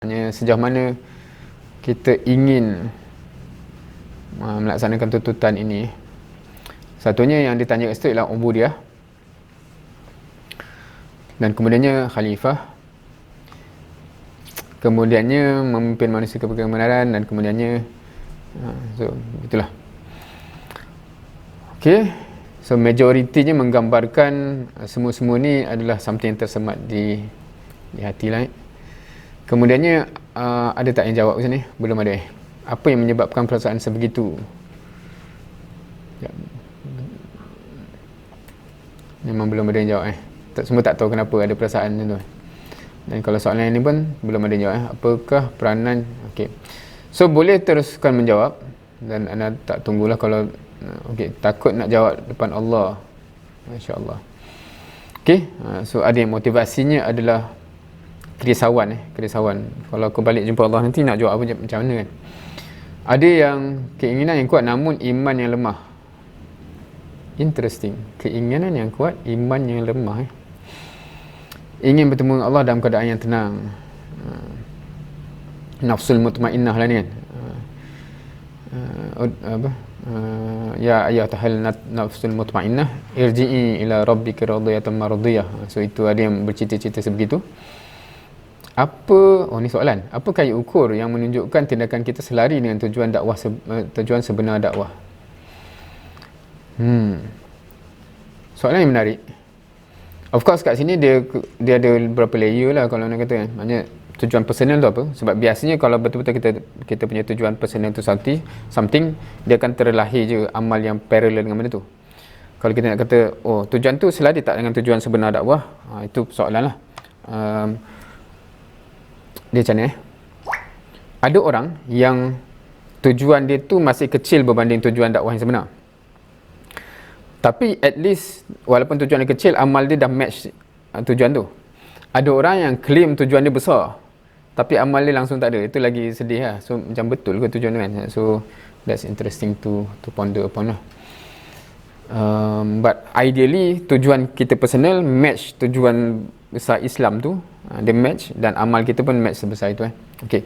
Hanya sejauh mana kita ingin melaksanakan tuntutan ini. Satunya yang ditanya kat situ ialah ubudiyah, dan kemudiannya khalifah, kemudiannya memimpin manusia kepada kebenaran, dan kemudiannya so itulah. Okey, so majoritinya menggambarkan semua-semua ni adalah something yang tersemat di hati lah. Kemudiannya ada tak yang jawab ke sini? Belum ada. Apa yang menyebabkan perasaan sebegitu? Memang belum ada yang jawab. Semua tak tahu kenapa ada perasaan macam tu. Dan kalau soalan ini pun belum ada yang jawab. Apakah peranan? Okey. So boleh teruskan menjawab, dan anda tak tunggulah kalau takut nak jawab depan Allah. Masya-Allah. Okey. So ada yang motivasinya adalah kerisauan. Kalau aku balik jumpa Allah nanti nak jawab apa macam mana kan? Ada yang keinginan yang kuat namun iman yang lemah. Interesting. Keinginan yang kuat, iman yang lemah. Ingin bertemu dengan Allah dalam keadaan yang tenang. Nafsul mutmainnah lah ni kan. Ya ayyatuhal nafsul mutmainnah irji'i ila rabbika radiyatan mardiyah. So itu ada yang bercita-cita sebegitu. Ni soalan. Apa kayu ukur yang menunjukkan tindakan kita selari dengan tujuan dakwah, tujuan sebenar dakwah? Soalan yang menarik. Of course kat sini dia ada beberapa layer lah kalau nak kata kan. Maksudnya tujuan personal tu apa? Sebab biasanya kalau betul-betul kita punya tujuan personal tu something, dia akan terlahir je amal yang parallel dengan benda tu. Kalau kita nak kata tujuan tu selari tak dengan tujuan sebenar dakwah, itu soalan lah. Dia macam ni ada orang yang tujuan dia tu masih kecil berbanding tujuan dakwah yang sebenar, tapi at least walaupun tujuan dia kecil, amal dia dah match tujuan tu. Ada orang yang claim tujuan dia besar tapi amal dia langsung tak ada. Itu lagi sedih lah. So macam betul ke tujuan dia kan? So that's interesting to ponder upon lah. But ideally tujuan kita personal match tujuan besar Islam tu, dia match, dan amal kita pun match sebesar itu. Okay.